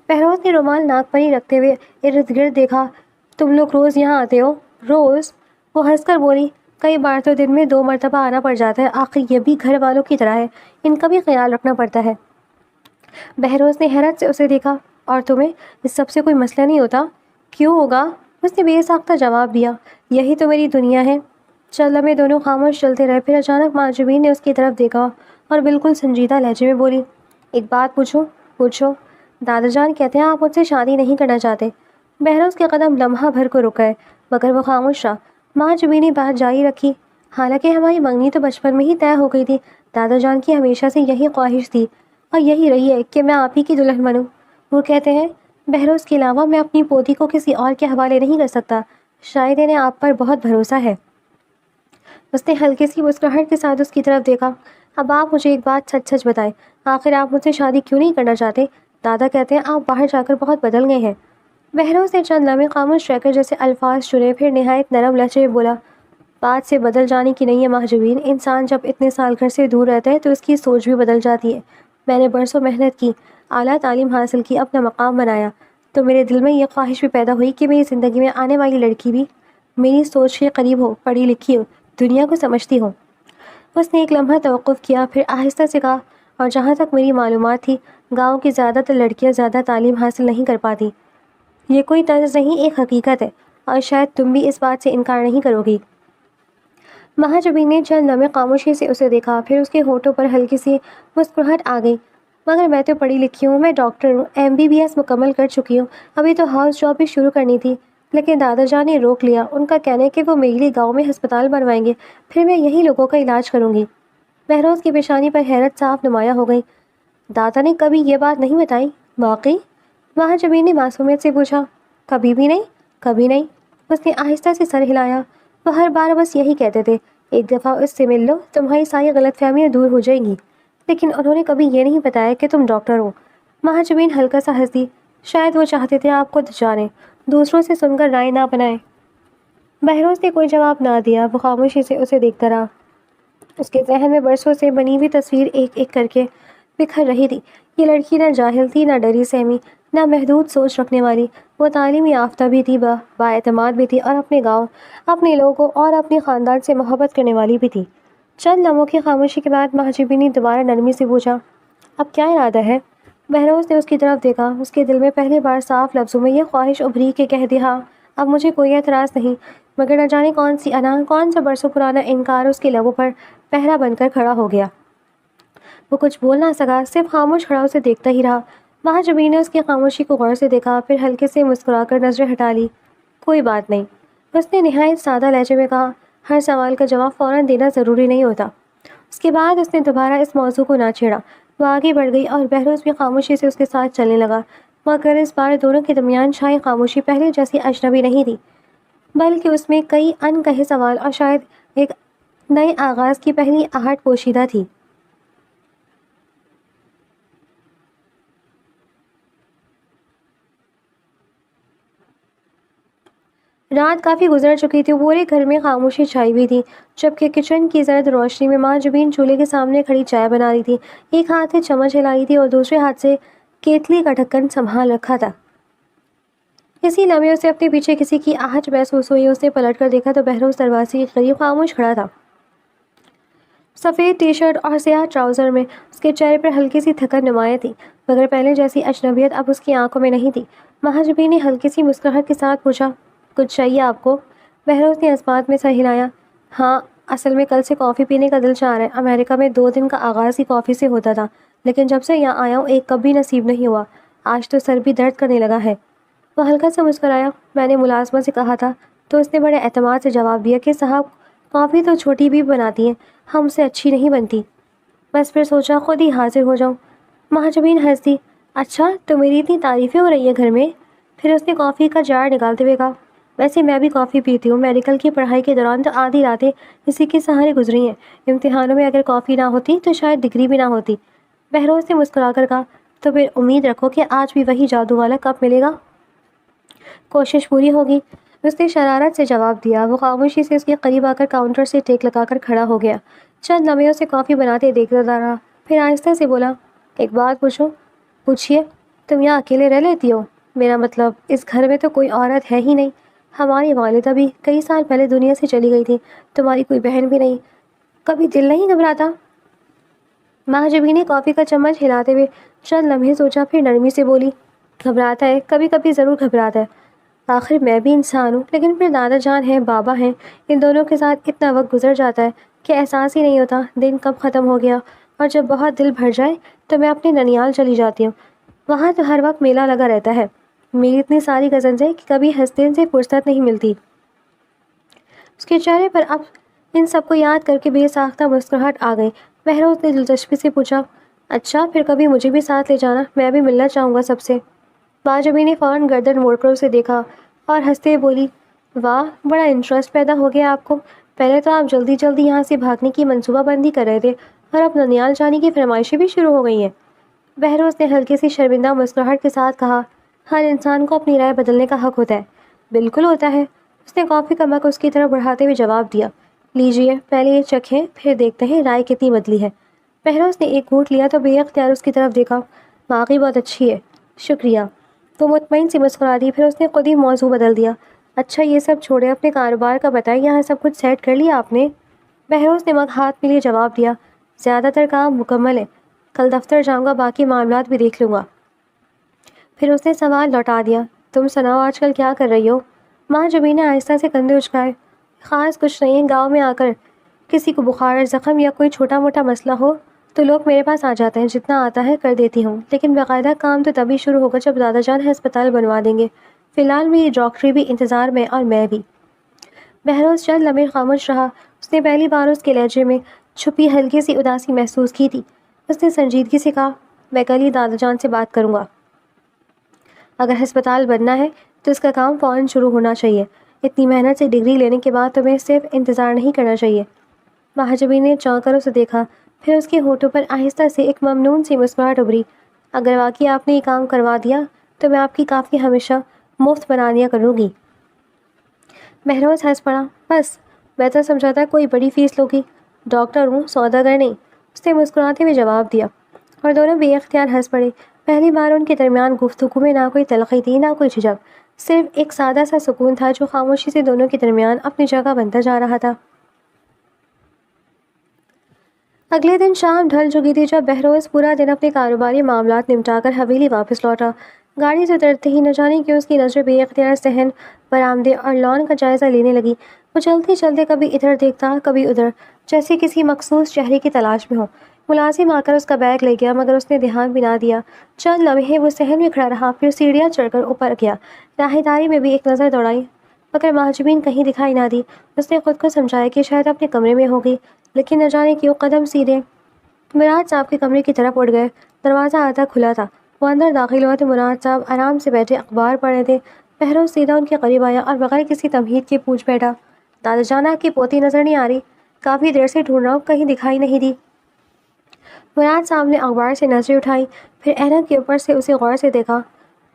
بہروز نے رومال ناک پر ہی رکھتے ہوئے ارد گرد دیکھا۔ تم لوگ روز یہاں آتے ہو؟ روز؟ وہ ہنس کر بولی، کئی بار تو دن میں 2 مرتبہ آنا پڑ جاتا ہے، آخر یہ بھی گھر والوں کی طرح ہے، ان کا بھی خیال رکھنا پڑتا ہے۔ بہروز نے حیرت سے اسے دیکھا۔ اور تمہیں اس سب سے کوئی مسئلہ نہیں ہوتا؟ کیوں ہوگا؟ اس نے بے ساختہ جواب دیا، یہی تو میری دنیا ہے۔ چل لمحے دونوں خاموش چلتے رہے، پھر اچانک معجبین نے اس کی طرف دیکھا اور بالکل سنجیدہ لہجے میں بولی، ایک بات پوچھوں؟ پوچھو۔ دادا جان کہتے ہیں آپ مجھ سے شادی نہیں کرنا چاہتے۔ بہروز کے قدم لمحہ بھر کو رک گئے، مگر وہ خاموش رہا۔ معجبین نے بات جاری رکھی، حالانکہ ہماری منگنی تو بچپن میں ہی طے ہو گئی تھی۔ دادا جان کی ہمیشہ سے یہی خواہش تھی اور یہی رہی ہے کہ میں آپ ہی کی دلہن بنوں۔ وہ کہتے ہیں بہروز کے علاوہ میں اپنی پوتی کو کسی اور کے حوالے نہیں کر سکتا، شاید انہیں آپ پر بہت بھروسہ ہے۔ اس نے ہلکی سی مسکراہٹ کے ساتھ اس کی طرف دیکھا۔ اب آپ مجھے ایک بات سچ سچ بتائیں، آخر آپ مجھ سے شادی کیوں نہیں کرنا چاہتے؟ دادا کہتے ہیں آپ باہر جا کر بہت بدل گئے ہیں۔ بہروز نے چند لمحے خاموش رہ کر جیسے الفاظ چنے، پھر نہایت نرم لہجے میں بولا، بات سے بدل جانے کی نہیں ہے محجوبین، انسان جب اتنے سال گھر سے دور رہتا ہے تو اس کی سوچ بھی بدل جاتی ہے۔ میں نے برسوں محنت کی، اعلیٰ تعلیم حاصل کی، اپنا مقام بنایا، تو میرے دل میں یہ خواہش بھی پیدا ہوئی کہ میری زندگی میں آنے والی لڑکی بھی میری سوچ کے قریب ہو، پڑھی لکھی ہو، دنیا کو سمجھتی ہو۔ اس نے ایک لمحہ توقف کیا، پھر آہستہ سے کہا، اور جہاں تک میری معلومات تھی، گاؤں کی زیادہ تر لڑکیاں زیادہ تعلیم حاصل نہیں کر پاتی۔ یہ کوئی طرز نہیں، ایک حقیقت ہے، اور شاید تم بھی اس بات سے انکار نہیں کرو گی۔ محجوبین نے چند لمحے خاموشی سے اسے دیکھا، پھر اس کے ہونٹوں پر ہلکی سی مسکراہٹ آ گئی۔ مگر میں تو پڑھی لکھی ہوں، میں ڈاکٹر ہوں، MBBS مکمل کر چکی ہوں، ابھی تو ہاؤس جاب بھی شروع کرنی تھی، لیکن دادا جان نے روک لیا۔ ان کا کہنا ہے کہ وہ میرے لیے گاؤں میں ہسپتال بنوائیں گے، پھر میں یہی لوگوں کا علاج کروں گی۔ بہروز کی پیشانی پر حیرت صاف نمایاں ہو گئی۔ دادا نے کبھی یہ بات نہیں بتائی؟ واقعی؟ محجوبین نے معصومیت سے پوچھا۔ کبھی بھی نہیں، کبھی نہیں۔ اس نے آہستہ سے سر ہلایا۔ وہ ہر بار بس یہی کہتے تھے، ایک دفعہ اس سے مل لو، تمہاری ساری غلط فہمیاں دور ہو جائیں گی، لیکن انہوں نے کبھی یہ نہیں بتایا کہ تم ڈاکٹر ہو۔ محجوبین ہلکا سا ہنس دی، شاید وہ چاہتے تھے آپ خود جانیں، دوسروں سے سن کر رائے نہ بنائیں۔ بہروز نے کوئی جواب نہ دیا، وہ خاموشی سے اسے دیکھتا رہا۔ اس کے ذہن میں برسوں سے بنی ہوئی تصویر ایک ایک کر کے بکھر رہی تھی۔ یہ لڑکی نہ جاہل تھی، نہ ڈری سہمی، نہ محدود سوچ رکھنے والی۔ وہ تعلیم یافتہ بھی تھی، بااعتماد بھی تھی، اور اپنے گاؤں، اپنے لوگوں اور اپنے خاندان سے محبت کرنے والی بھی تھی۔ چند لمحوں کی خاموشی کے بعد محجوبین نے دوبارہ نرمی سے پوچھا، اب کیا ارادہ ہے؟ بہروز نے اس کی طرف دیکھا۔ اس کے دل میں پہلی بار صاف لفظوں میں یہ خواہش ابھری کہ کہہ دیا، اب مجھے کوئی اعتراض نہیں، مگر نہ جانے کون سی انا، کون سا برسوں پرانا انکار اس کے لبوں پر پہرا بن کر کھڑا ہو گیا۔ وہ کچھ بول نہ سکا، صرف خاموش کھڑا اسے دیکھتا ہی رہا۔ محجوبین نے اس کی خاموشی کو غور سے دیکھا، پھر ہلکے سے مسکرا کر نظریں ہٹا لی۔ کوئی بات نہیں، اس نے نہایت سادہ لہجے میں کہا، ہر سوال کا جواب فوراً دینا ضروری نہیں ہوتا۔ اس کے بعد اس نے دوبارہ اس موضوع کو نہ چھیڑا۔ وہ آگے بڑھ گئی اور بہروز بھی خاموشی سے اس کے ساتھ چلنے لگا، مگر اس بار دونوں کے درمیان چھائی خاموشی پہلے جیسی اجنبی نہیں تھی، بلکہ اس میں کئی ان کہے سوال اور شاید ایک نئے آغاز کی پہلی آہٹ پوشیدہ تھی۔ رات کافی گزر چکی تھی، پورے گھر میں خاموشی چھائی ہوئی تھی، جبکہ کچن کی زرد روشنی میں محجوبین چولہے کے سامنے کھڑی چائے بنا رہی تھی۔ ایک ہاتھ سے چمچ ہلائی تھی اور دوسرے ہاتھ سے کیتلی کا ڈھکن سنبھال رکھا تھا۔ اسی لمحے اسے اپنے پیچھے کسی کی آہٹ محسوس ہوئی۔ اس نے پلٹ کر دیکھا تو بہروز دروازے کے قریب خاموش کھڑا تھا، سفید ٹی شرٹ اور سیاہ ٹراؤزر میں۔ اس کے چہرے پر ہلکی سی تھکن نمایاں تھی، مگر پہلے جیسی اجنبیت اب اس کی آنکھوں میں نہیں تھی۔ محجوبین نے ہلکی سی مسکراہٹ کے ساتھ پوچھا، کچھ چاہیے آپ کو؟ بہروز نے اس بات میں سر ہلایا، ہاں، اصل میں کل سے کافی پینے کا دل چاہ رہا ہے۔ امریکہ میں 2 دن کا آغاز ہی کافی سے ہوتا تھا، لیکن جب سے یہاں آیا ہوں ایک کپ بھی نصیب نہیں ہوا، آج تو سر بھی درد کرنے لگا ہے۔ وہ ہلکا سا مسکرایا۔ میں نے ملازمہ سے کہا تھا تو اس نے بڑے اعتماد سے جواب دیا کہ صاحب کافی تو چھوٹی بھی بناتی ہیں، ہم سے اچھی نہیں بنتی۔ بس پھر سوچا خود ہی حاضر ہو جاؤں۔ محجوبین ہنس دی، اچھا تو میری اتنی تعریفیں ہو رہی ہیں گھر میں؟ پھر اس نے کافی کا جار نکالتے ہوئے کہا، ویسے میں بھی کافی پیتی ہوں، میڈیکل کی پڑھائی کے دوران تو آدھی راتیں اسی کے سہارے گزری ہیں، امتحانوں میں اگر کافی نہ ہوتی تو شاید ڈگری بھی نہ ہوتی۔ بہروز نے مسکرا کر کہا، تو پھر امید رکھو کہ آج بھی وہی جادو والا کپ ملے گا۔ کوشش پوری ہوگی، اس نے شرارت سے جواب دیا۔ وہ خاموشی سے اس کے قریب آ کر کاؤنٹر سے ٹیک لگا کر کھڑا ہو گیا، چند لمحے اسے کافی بناتے دیکھتا رہا، پھر آہستہ سے بولا، ایک بات پوچھوں؟ پوچھیے۔ تم یہاں اکیلے رہ لیتی ہو؟ میرا مطلب اس گھر میں تو کوئی عورت ہے ہی نہیں، ہماری والدہ بھی کئی سال پہلے دنیا سے چلی گئی تھی، تمہاری کوئی بہن بھی نہیں، کبھی دل نہیں گھبراتا؟ مہاجبی نے کافی کا چمچ ہلاتے ہوئے چند لمحے سوچا، پھر نرمی سے بولی، گھبراتا ہے، کبھی کبھی ضرور گھبراتا ہے، آخر میں بھی انسان ہوں، لیکن پھر دادا جان ہیں، بابا ہیں، ان دونوں کے ساتھ اتنا وقت گزر جاتا ہے کہ احساس ہی نہیں ہوتا دن کب ختم ہو گیا، اور جب بہت دل بھر جائے تو میں اپنے ننیال چلی جاتی ہوں، وہاں تو ہر وقت میلہ لگا رہتا ہے، میری اتنی ساری کزنز ہیں کہ کبھی ہنسنے سے فرصت نہیں ملتی۔ اس کے چہرے پر اب ان سب کو یاد کر کے بے ساختہ مسکراہٹ آ گئی۔ بہروز نے دلچسپی سے پوچھا، اچھا پھر کبھی مجھے بھی ساتھ لے جانا، میں بھی ملنا چاہوں گا سب سے۔ باجبی نے فوراً گردن موڑ کر اسے دیکھا اور ہنستے ہوئے بولی، واہ بڑا انٹرسٹ پیدا ہو گیا آپ کو، پہلے تو آپ جلدی جلدی یہاں سے بھاگنے کی منصوبہ بندی کر رہے تھے اور اب ننیال جانے کی فرمائشیں بھی شروع ہو گئی ہیں۔ بہروز نے ہلکی سی شرمندہ مسکراہٹ کے ساتھ کہا، ہر انسان کو اپنی رائے بدلنے کا حق ہوتا ہے۔ بالکل ہوتا ہے، اس نے کافی کا مگ اس کی طرف بڑھاتے ہوئے جواب دیا، لیجئے پہلے یہ چکھیں پھر دیکھتے ہیں رائے کتنی بدلی ہے۔ بہروز نے ایک گھونٹ لیا تو بے اختیار اس کی طرف دیکھا، واقعی بہت اچھی ہے، شکریہ۔ تو مطمئن سی مسکرا دی، پھر اس نے خود ہی موضوع بدل دیا، اچھا یہ سب چھوڑے، اپنے کاروبار کا بتائیں، یہاں سب کچھ سیٹ کر لیا آپ نے؟ بہروز نے مگ ہاتھ میں لیے جواب دیا، زیادہ تر کام مکمل ہے، کل دفتر جاؤں گا، باقی معاملات بھی دیکھ لوں گا۔ پھر اس نے سوال لوٹا دیا، تم سناؤ آج کل کیا کر رہی ہو؟ ماں جبین نے آہستہ سے کندھے اچکائے، خاص کچھ نہیں، گاؤں میں آ کر کسی کو بخار زخم یا کوئی چھوٹا موٹا مسئلہ ہو تو لوگ میرے پاس آ جاتے ہیں، جتنا آتا ہے کر دیتی ہوں، لیکن باقاعدہ کام تو تبھی شروع ہوگا جب دادا جان ہسپتال بنوا دیں گے، فی الحال میری ڈاکٹری بھی انتظار میں اور میں بھی۔ بہروز چند لمحے خاموش رہا، اس نے پہلی بار اس کے لہجے میں چھپی ہلکی سی اداسی محسوس کی تھی۔ اس نے سنجیدگی سے کہا، میں کل ہی دادا جان سے بات کروں گا، اگر ہسپتال بننا ہے تو اس کا کام فوراً شروع ہونا چاہیے، اتنی محنت سے ڈگری لینے کے بعد تمہیں صرف انتظار نہیں کرنا چاہیے۔ مہاجبی نے چونک کر اسے دیکھا، پھر اس کے ہونٹوں پر آہستہ سے ایک ممنون سی مسکراہٹ ابھری، اگر واقعی آپ نے یہ کام کروا دیا تو میں آپ کی کافی ہمیشہ مفت بنا دیا کروں گی۔ بہروز ہنس پڑا، بس میں تو سمجھا تھا کوئی بڑی فیس لوگی، ڈاکٹر ہوں، سوداگر نہیں، اس نے مسکراتے ہوئے جواب دیا، اور دونوں بے اختیار ہنس پڑے۔ پہلی بار ان کے درمیان گفتگو میں نہ کوئی تلخی تھی نہ کوئی جھجک، صرف ایک سادہ سا سکون تھا جو خاموشی سے دونوں کے درمیان اپنی جگہ بنتا جا رہا تھا۔ اگلے دن شام ڈھل چکی تھی جب بہروز پورا دن اپنے کاروباری معاملات نمٹا کر حویلی واپس لوٹا۔ گاڑی سے اترتے ہی نہ جانے کیوں اس کی نظر بے اختیار صحن، برآمدے اور لان کا جائزہ لینے لگی۔ وہ چلتے چلتے کبھی ادھر دیکھتا کبھی ادھر، جیسے کسی مخصوص چہرے کی تلاش میں ہو۔ ملازم آ کر اس کا بیگ لے گیا مگر اس نے دھیان بھی نہ دیا۔ چند لمحے وہ صحن میں کھڑا رہا، پھر سیڑھیاں چڑھ کر اوپر گیا، راہداری میں بھی ایک نظر دوڑائی مگر مہاجبین کہیں دکھائی نہ دی۔ اس نے خود کو سمجھایا کہ شاید اپنے کمرے میں ہوگی، لیکن نہ جانے کیوں قدم سیدھے مراد صاحب کے کمرے کی طرف اٹھ گئے۔ دروازہ آدھا کھلا تھا، وہ اندر داخل ہوا تو مراد صاحب آرام سے بیٹھے اخبار پڑھ رہے تھے۔ بہروز سیدھا ان کے قریب آیا اور بغیر کسی تمہید کے پوچھ بیٹھا، دادا جان آپ کی پوتی نظر نہیں آ رہی، کافی دیر سے ڈھونڈ رہا ہوں، کہیں دکھائی نہیں دی۔ مراد صاحب نے اخبار سے نظریں اٹھائی، پھر اینک کے اوپر سے اسے غور سے دیکھا،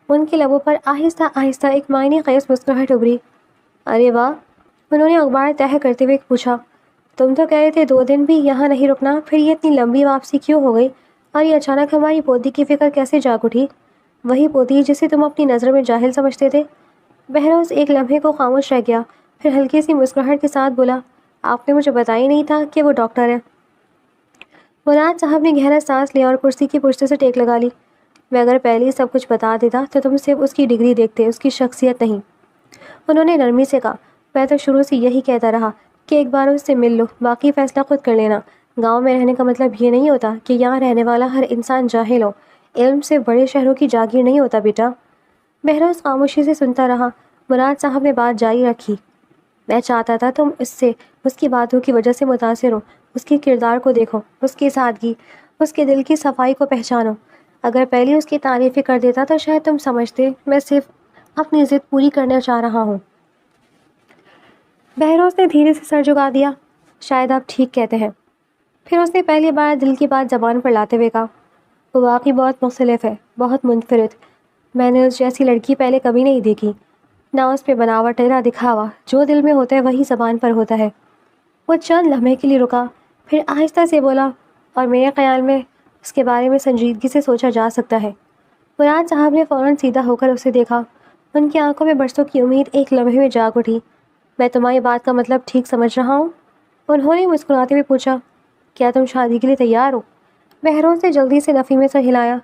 ان کے لبوں پر آہستہ آہستہ ایک معنی خیز مسکراہٹ ابھری۔ ارے واہ، انہوں نے اخبار تہہ کرتے ہوئے پوچھا، تم تو کہہ رہے تھے 2 دن بھی یہاں نہیں رکنا، پھر یہ اتنی لمبی واپسی کیوں ہو گئی، اور یہ اچانک ہماری پوتی کی فکر کیسے جاگ اٹھی؟ وہی پوتی جسے تم اپنی نظر میں جاہل سمجھتے تھے؟ بہروز ایک لمحے کو خاموش رہ گیا، پھر ہلکی سی مسکراہٹ کے ساتھ بولا، آپ نے مجھے بتایا ہی نہیں تھا کہ وہ ڈاکٹر ہے۔ مراد صاحب نے گہرا سانس لیا اور کرسی کی پشت سے ٹیک لگا لی، میں اگر پہلے ہی سب کچھ بتا دیتا تو تم صرف اس کی ڈگری دیکھتے، اس کی شخصیت نہیں۔ انہوں نے نرمی سے کہا، میں تو شروع سے یہی کہتا رہا کہ ایک بار اس سے مل لو، باقی فیصلہ خود کر لینا۔ گاؤں میں رہنے کا مطلب یہ نہیں ہوتا کہ یہاں رہنے والا ہر انسان جاہل ہو، علم سے بڑے شہروں کی جاگیر نہیں ہوتا بیٹا۔ بہروز خاموشی سے سنتا رہا۔ مراد صاحب نے بات جاری رکھی، میں چاہتا تھا تم اس کی باتوں کی وجہ سے متاثر ہو، اس کے کردار کو دیکھو، اس کی سادگی، اس کے دل کی صفائی کو پہچانو۔ اگر پہلے اس کی تعریفیں کر دیتا تو شاید تم سمجھتے میں صرف اپنی ضد پوری کرنا چاہ رہا ہوں۔ بہروز نے دھیرے سے سر جھکا دیا، شاید آپ ٹھیک کہتے ہیں۔ پھر اس نے پہلی بار دل کی بات زبان پر لاتے ہوئے کہا، وہ واقعی بہت مختلف ہے، بہت منفرد۔ میں نے اس جیسی لڑکی پہلے کبھی نہیں دیکھی، نہ اس پہ بناوٹ ہے نہ دکھاوا، جو دل میں ہوتا ہے وہی زبان پر ہوتا ہے۔ وہ چند لمحے کے لیے رکا، پھر آہستہ سے بولا، اور میرے خیال میں اس کے بارے میں سنجیدگی سے سوچا جا سکتا ہے۔ مراد صاحب نے فوراً سیدھا ہو کر اسے دیکھا، ان کی آنکھوں میں برسوں کی امید ایک لمحے میں جاگ اٹھی۔ میں تمہاری بات کا مطلب ٹھیک سمجھ رہا ہوں؟ انہوں نے مسکراتے ہوئے پوچھا، کیا تم شادی کے لیے تیار ہو؟ بہروز نے جلدی سے نفی میں سر ہلایا،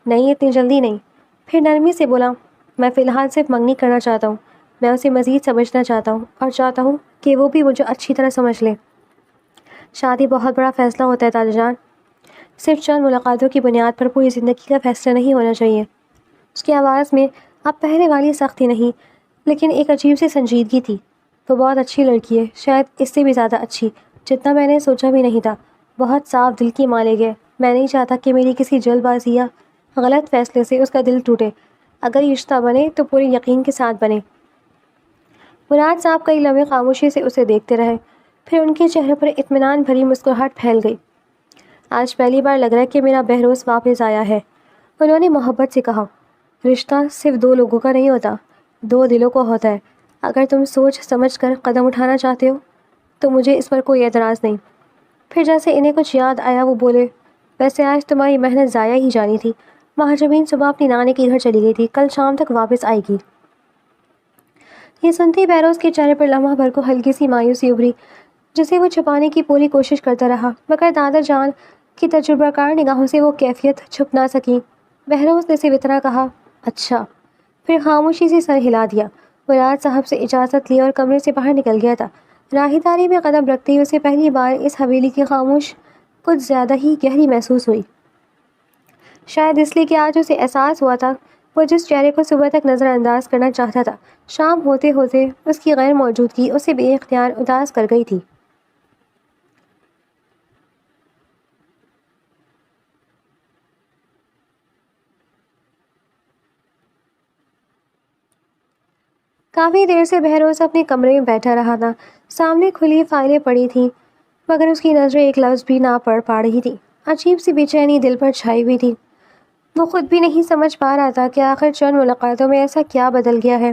نہیں اتنی جلدی نہیں۔ پھر نرمی سے بولا، میں فی الحال صرف منگنی کرنا چاہتا ہوں، میں اسے مزید سمجھنا چاہتا ہوں اور چاہتا ہوں کہ وہ بھی مجھے اچھی طرح سمجھ لے۔ شادی بہت بڑا فیصلہ ہوتا ہے تاج جان، صرف چند ملاقاتوں کی بنیاد پر پوری زندگی کا فیصلہ نہیں ہونا چاہیے۔ اس کی آواز میں اب پہلے والی سختی نہیں، لیکن ایک عجیب سی سنجیدگی تھی۔ وہ بہت اچھی لڑکی ہے، شاید اس سے بھی زیادہ اچھی، جتنا میں نے سوچا بھی نہیں تھا۔ بہت صاف دل کی مالک ہے۔ میں نہیں چاہتا کہ میری کسی جلد بازی یا غلط فیصلے سے اس کا دل ٹوٹے۔ اگر یہ رشتہ بنے تو پورے یقین کے ساتھ بنے۔ مراد صاحب کئی لمحے خاموشی سے اسے دیکھتے رہے، پھر ان کے چہرے پر اطمینان بھری مسکراہٹ پھیل گئی۔ آج پہلی بار لگ رہا ہے کہ میرا بہروز واپس آیا ہے، انہوں نے محبت سے کہا۔ رشتہ صرف دو لوگوں کا نہیں ہوتا، دو دلوں کو ہوتا ہے۔ اگر تم سوچ سمجھ کر قدم اٹھانا چاہتے ہو تو مجھے اس پر کوئی اعتراض نہیں۔ پھر جیسے انہیں کچھ یاد آیا وہ بولے، ویسے آج تمہاری محنت ضائع ہی جانی تھی۔ مہاجبین صبح اپنی نانی کے گھر چلی گئی تھی، کل شام تک واپس آئے گی۔ یہ سنتے ہی بہروز کے چہرے پر لمحہ بھر کو ہلکی سی مایوسی ابھری، جسے وہ چھپانے کی پوری کوشش کرتا رہا، مگر دادا جان کی تجربہ کار نگاہوں سے وہ کیفیت چھپ نہ سکی۔ بہروز نے صرف اتنا کہا، اچھا، پھر خاموشی سے سر ہلا دیا۔ مراد صاحب سے اجازت لی اور کمرے سے باہر نکل گیا تھا۔ راہداری میں قدم رکھتے ہی اسے پہلی بار اس حویلی کی خاموش کچھ زیادہ ہی گہری محسوس ہوئی۔ شاید اس لیے کہ آج اسے احساس ہوا تھا وہ جس چہرے کو صبح تک نظر انداز کرنا چاہتا تھا، شام ہوتے ہوتے اس کی غیر موجودگی اسے بے اختیار اداس کر گئی تھی۔ کافی دیر سے بہروز اپنے کمرے میں بیٹھا رہا تھا۔ سامنے کھلی فائلیں پڑی تھیں، مگر اس کی نظریں ایک لفظ بھی نہ پڑھ پا رہی تھی۔ عجیب سی بے چینی دل پر چھائی ہوئی تھی۔ وہ خود بھی نہیں سمجھ پا رہا تھا کہ آخر چند ملاقاتوں میں ایسا کیا بدل گیا ہے۔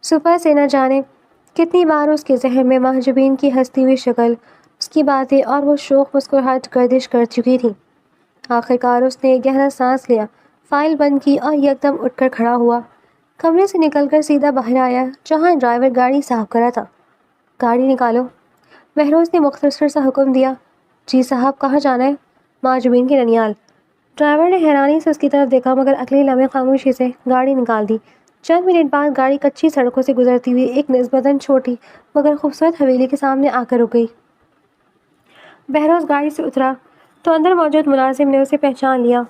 صبح سے نہ جانے کتنی بار اس کے ذہن میں مہاجبین کی ہنستی ہوئی شکل، اس کی باتیں اور وہ شوخ مسکراہٹ گردش کر چکی تھی۔ آخر کار اس نے گہرا سانس لیا، فائل بند کی اور یکدم اٹھ کر کھڑا ہوا۔ کمرے سے نکل کر سیدھا باہر آیا جہاں ڈرائیور گاڑی صاف کرا تھا۔ گاڑی نکالو، بہروز نے مختصر سا حکم دیا۔ جی صاحب، کہاں جانا ہے؟ مہاجبین کے ننیال۔ ڈرائیور نے حیرانی سے اس کی طرف دیکھا، مگر اگلے لمحے خاموشی سے گاڑی نکال دی۔ چند منٹ بعد گاڑی کچی سڑکوں سے گزرتی ہوئی ایک نسبتاً چھوٹی مگر خوبصورت حویلی کے سامنے آ کر رک گئی۔ بہروز گاڑی سے اترا تو اندر موجود ملازم نے اسے پہچان لیا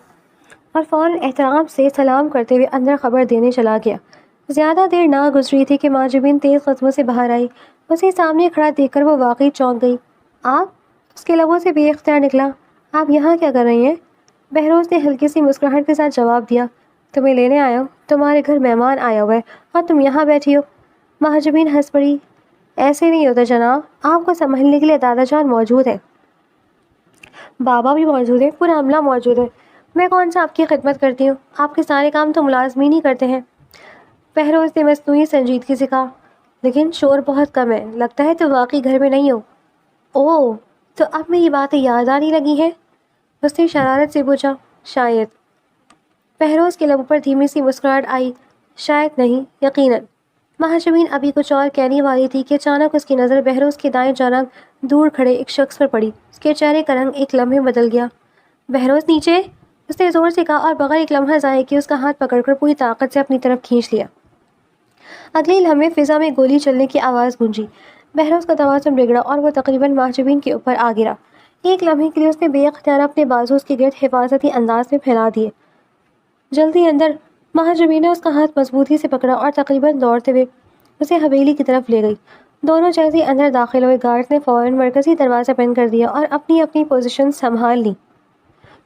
اور فوراً احترام سے سلام کرتے ہوئے اندر خبر دینے چلا گیا۔ زیادہ دیر نہ گزری تھی کہ مہاجبین تیز قدموں سے باہر آئی۔ اسے سامنے کھڑا دیکھ کر وہ واقعی چونک گئی۔ آپ؟ اس کے لبوں سے بے اختیار نکلا، آپ یہاں کیا کر رہی ہیں؟ بہروز نے ہلکی سی مسکراہٹ کے ساتھ جواب دیا، تمہیں لینے آیا ہوں، تمہارے گھر مہمان آیا ہوا ہے اور تم یہاں بیٹھی ہو۔ مہاجبین ہنس پڑی، ایسے نہیں ہوتا جناب، آپ کو سنبھلنے کے لیے دادا جان موجود ہے، بابا بھی موجود ہے، پورا عملہ موجود ہے۔ میں کون سا آپ کی خدمت کرتی ہوں، آپ کے سارے کام تو ملازمین ہی کرتے ہیں۔ بہروز نے مصنوعی سنجیدگی سے کہا، لیکن شور بہت کم ہے، لگتا ہے تو واقعی گھر میں نہیں ہو۔ اوہ، تو اب میری باتیں یاد آنے لگی ہیں؟ اس نے شرارت سے پوچھا۔ شاید۔ بہروز کے لبوں پر دھیمی سی مسکراہٹ آئی، شاید نہیں، یقیناً۔ مہاجبین ابھی کچھ اور کہنے والی تھی کہ اچانک اس کی نظر بہروز کی دائیں جانب دور کھڑے ایک شخص پر پڑی۔ اس کے چہرے کا رنگ ایک لمحے بدل گیا۔ بہروز نیچے، اس نے زور سے کہا اور بغیر ایک لمحہ ضائع کیے اس کا ہاتھ پکڑ کر پوری طاقت سے اپنی طرف کھینچ لیا۔ اگلے لمحے فضا میں گولی چلنے کی آواز گونجی۔ بہروز کا توازن بگڑا اور وہ تقریباً مہاجبین کے اوپر آ گرا۔ ایک لمحے کے لیے اس نے بے اختیار اپنے بازو اس کے گرد حفاظتی انداز میں پھیلا دیے۔ جلدی اندر، مہاجبین نے اس کا ہاتھ مضبوطی سے پکڑا اور تقریباً دوڑتے ہوئے اسے حویلی کی طرف لے گئی۔ دونوں جیسے ہی اندر داخل ہوئے، گارڈ نے فوراً مرکزی دروازہ بند کر دیا اور اپنی اپنی پوزیشن سنبھال لی۔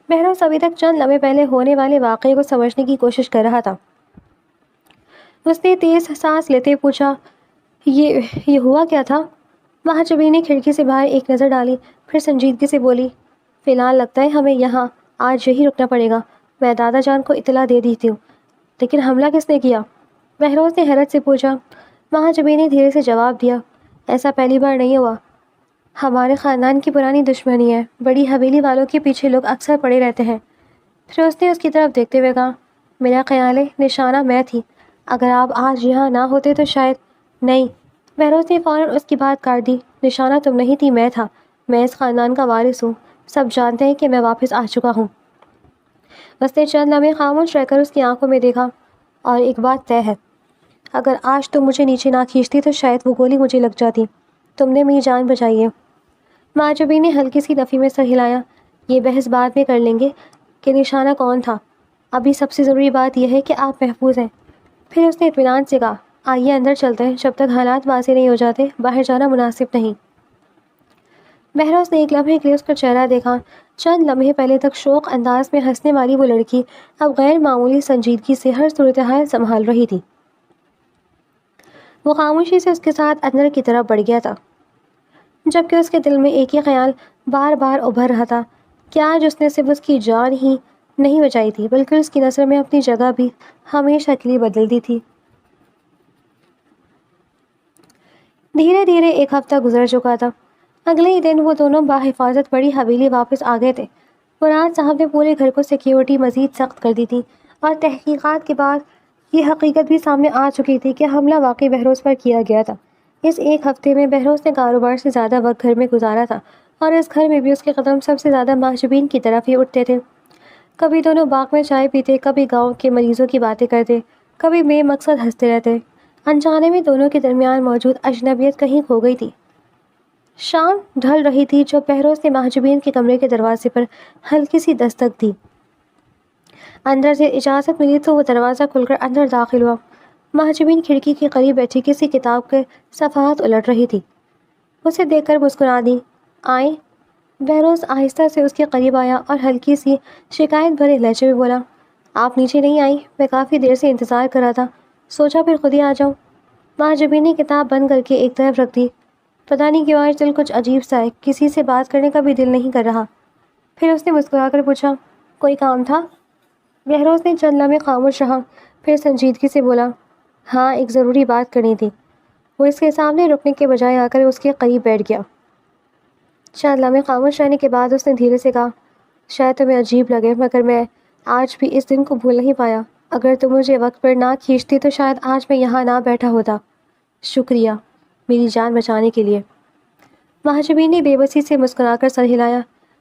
بہروز ابھی تک چند لمحے پہلے ہونے والے واقعے کو سمجھنے کی کوشش کر رہا تھا۔ اس نے تیز سانس لیتے ہوئے پوچھا، یہ ہوا کیا تھا؟ مہاجبین نے کھڑکی سے باہر ایک نظر ڈالی، پھر سنجیدگی سے بولی، فی الحال لگتا ہے ہمیں یہاں آج یہی رکنا پڑے گا، میں دادا جان کو اطلاع دے دیتی ہوں۔ لیکن حملہ کس نے کیا؟ بہروز نے حیرت سے پوچھا۔ مہاجبین نے دھیرے سے جواب دیا، ایسا پہلی بار نہیں ہوا، ہمارے خاندان کی پرانی دشمنی ہے، بڑی حویلی والوں کے پیچھے لوگ اکثر پڑے رہتے ہیں۔ پھر اس نے اس کی طرف دیکھتے ہوئے کہا، میرا خیال ہے نشانہ میں تھی، اگر آپ آج یہاں نہ ہوتے تو شاید… نہیں، بہروز نے فوراً اس کی بات کاٹ دی، نشانہ تم نہیں تھی، میں تھا، میں اس خاندان کا وارث ہوں، سب جانتے ہیں کہ میں واپس آ چکا ہوں۔ اس نے چند لمحے خاموش رہ کر اس کی آنکھوں میں دیکھا، اور ایک بات طے ہے، اگر آج تم مجھے نیچے نہ کھینچتی تو شاید وہ گولی مجھے لگ جاتی، تم نے میری جان بچائی ہے۔ مہاجبین نے ہلکی سی نفی میں سر ہلایا، یہ بحث بعد میں کر لیں گے کہ نشانہ کون تھا، ابھی سب سے ضروری بات یہ ہے کہ آپ محفوظ ہیں۔ پھر اس نے اطمینان سے کہا، آئیے اندر چلتے ہیں، جب تک حالات واضح نہیں ہو جاتے باہر جانا مناسب نہیں۔ بہروز نے ایک لمحے کے لیے اس کا چہرہ دیکھا، چند لمحے پہلے تک شوق انداز میں ہنسنے والی وہ لڑکی اب غیر معمولی سنجیدگی سے ہر صورتحال سنبھال رہی تھی۔ وہ خاموشی سے اس کے ساتھ اندر کی طرف بڑھ گیا تھا، جبکہ اس کے دل میں ایک ہی خیال بار بار ابھر رہا تھا کہ آج اس نے صرف اس کی جان ہی نہیں بچائی تھی بلکہ اس کی نظر میں اپنی جگہ بھی ہمیشہ کے لیے بدل دی تھی۔ دھیرے دھیرے ایک ہفتہ گزر چکا تھا۔ اگلے ہی دن وہ دونوں بحفاظت بڑی حویلی واپس آ گئے تھے۔ مراد صاحب نے پورے گھر کو سیکیورٹی مزید سخت کر دی تھی، اور تحقیقات کے بعد یہ حقیقت بھی سامنے آ چکی تھی کہ حملہ واقعی بہروز پر کیا گیا تھا۔ اس ایک ہفتے میں بہروز نے کاروبار سے زیادہ وقت گھر میں گزارا تھا، اور اس گھر میں بھی اس کے قدم سب سے زیادہ مہاجبین کی طرف ہی اٹھتے تھے۔ کبھی دونوں باغ میں چائے پیتے، کبھی گاؤں کے مریضوں کی باتیں کرتے، کبھی بے مقصد ہنستے رہتے۔ انجانے میں دونوں کے درمیان موجود اجنبیت کہیں کھو گئی تھی۔ شام ڈھل رہی تھی جب بہروز نے مہاجبین کے کمرے کے دروازے پر ہلکی سی دستک دی۔ اندر سے اجازت ملی تو وہ دروازہ کھل کر اندر داخل ہوا۔ مہاجبین کھڑکی کے قریب بیٹھی کسی کتاب کے صفحات الٹ رہی تھی۔ اسے دیکھ کر مسکرا دی۔ آئیں؟ بہروز آہستہ سے اس کے قریب آیا اور ہلکی سی شکایت بھرے لہجے میں بولا، آپ نیچے نہیں آئیں؟ میں کافی دیر سے انتظار کر رہا تھا، سوچا پھر خود ہی آ جاؤں۔ مہاجبین نے کتاب بند کر کے ایک طرف رکھ دی۔ پتہ نہیں کیوں آج دل کچھ عجیب سا ہے، کسی سے بات کرنے کا بھی دل نہیں کر رہا۔ پھر اس نے مسکرا کر پوچھا، کوئی کام تھا؟ بہروز نے چند لمحے خاموش رہا، پھر سنجیدگی سے بولا، ہاں ایک ضروری بات کرنی تھی۔ وہ اس کے سامنے رکنے کے بجائے آ کر اس کے قریب بیٹھ گیا۔ چند لمحے خاموش رہنے کے بعد اس نے دھیرے سے کہا، شاید تمہیں عجیب لگے مگر میں آج بھی اس دن کو بھول نہیں پایا۔ اگر تم مجھے وقت پر نہ کھینچتی تو شاید آج میں یہاں نہ بیٹھا ہوتا۔ شکریہ میری جان بچانے کے لیے۔ مہاجبین نے بے بسی سے مسکرا کر سر ہلایا۔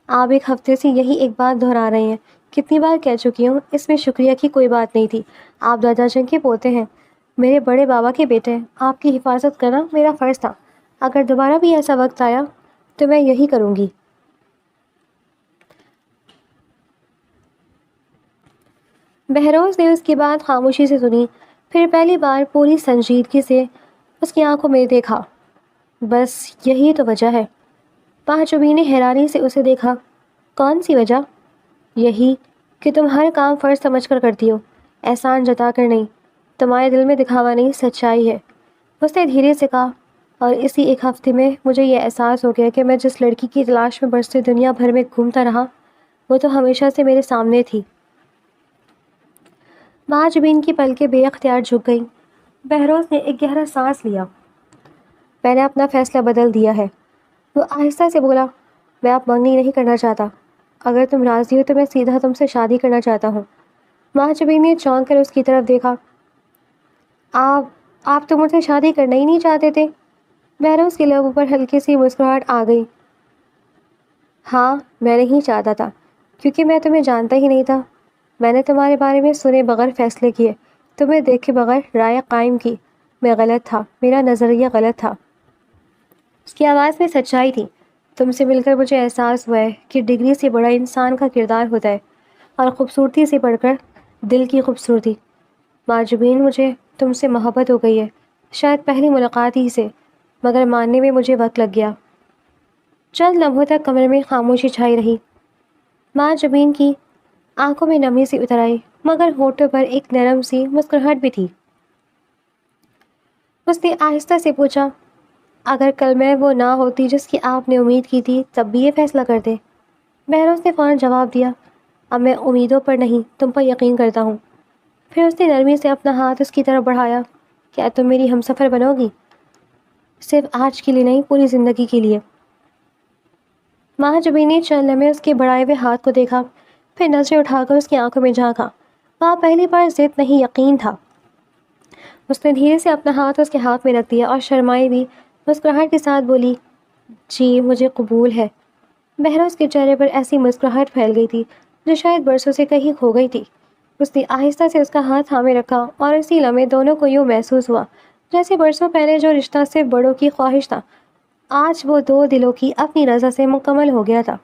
آپ ایک ہفتے سے یہی ایک بات دہرا رہے ہیں، کتنی بار کہہ چکی ہوں، اس میں شکریہ کی کوئی بات نہیں تھی۔ آپ دادا جان کے پوتے ہیں، میرے بڑے بابا کے بیٹے ہیں، آپ کی حفاظت کرنا میرا فرض تھا۔ اگر دوبارہ بھی ایسا وقت آیا تو میں یہی کروں گی۔ بہروز نے اس کی بات خاموشی سے سنی، پھر پہلی بار پوری سنجیدگی سے اس کی آنکھوں میں دیکھا۔ بس یہی تو وجہ ہے۔ مہاجبین نے حیرانی سے اسے دیکھا۔ کون سی وجہ؟ یہی کہ تم ہر کام فرض سمجھ کر کرتی ہو، احسان جتا کر نہیں۔ تمہارے دل میں دکھاوا نہیں، سچائی ہے۔ اس نے دھیرے سے کہا، اور اسی ایک ہفتے میں مجھے یہ احساس ہو گیا کہ میں جس لڑکی کی تلاش میں برستے دنیا بھر میں گھومتا رہا وہ تو ہمیشہ سے میرے سامنے تھی۔ مہاجبین کی پلکیں بے اختیار جھک گئیں۔ بہروز نے ایک گہرا سانس لیا۔ میں نے اپنا فیصلہ بدل دیا ہے، وہ آہستہ سے بولا۔ میں اب منگنی نہیں کرنا چاہتا، اگر تم راضی ہو تو میں سیدھا تم سے شادی کرنا چاہتا ہوں۔ مہاجبین نے چونک کر اس کی طرف دیکھا۔ آپ تو مجھ سے شادی کرنا ہی نہیں چاہتے تھے؟ بہروز کے لبوں پر ہلکی سی مسکراہٹ آ گئی۔ ہاں میں نہیں چاہتا تھا، کیونکہ میں تمہیں جانتا ہی نہیں تھا۔ میں نے تمہارے بارے میں سنے بغیر فیصلے کیے، تمہیں دیکھے بغیر رائے قائم کی۔ میں غلط تھا، میرا نظریہ غلط تھا۔ اس کی آواز میں سچائی تھی۔ تم سے مل کر مجھے احساس ہوا ہے کہ ڈگری سے بڑا انسان کا کردار ہوتا ہے، اور خوبصورتی سے بڑھ کر دل کی خوبصورتی۔ مہاجبین مجھے تم سے محبت ہو گئی ہے، شاید پہلی ملاقات ہی سے، مگر ماننے میں مجھے وقت لگ گیا۔ چند لمحوں تک کمرے میں خاموشی چھائی رہی۔ مہاجبین کی آنکھوں میں نمی سی اتر آئی، مگر ہونٹوں پر ایک نرم سی مسکراہٹ بھی تھی۔ اس نے آہستہ سے پوچھا، اگر کل میں وہ نہ ہوتی جس کی آپ نے امید کی تھی تب بھی یہ فیصلہ کرتے؟ بہروز نے فوراً جواب دیا، اب میں امیدوں پر نہیں تم پر یقین کرتا ہوں۔ پھر اس نے نرمی سے اپنا ہاتھ اس کی طرف بڑھایا۔ کیا تم میری ہمسفر بنو گی؟ صرف آج کے لیے نہیں، پوری زندگی کے لیے۔ مہاجبی نے چند لمحے اس کے بڑھائے ہوئے ہاتھ کو دیکھا، پھر نظریں اٹھا کر اس کی آنکھوں میں جھانکا۔ وہاں پہلی بار ضد نہیں، یقین تھا۔ اس نے دھیرے سے اپنا ہاتھ اس کے ہاتھ میں رکھ دیا اور شرمائے بھی مسکراہٹ کے ساتھ بولی، جی مجھے قبول ہے۔ بہروز کے چہرے پر ایسی مسکراہٹ پھیل گئی تھی جو شاید برسوں سے کہیں کھو گئی تھی۔ اس نے آہستہ سے اس کا ہاتھ تھامے رکھا اور اسی لمحے دونوں کو یوں محسوس ہوا جیسے برسوں پہلے جو رشتہ صرف بڑوں کی خواہش تھا، آج وہ دو دلوں کی اپنی رضا سے مکمل ہو گیا تھا۔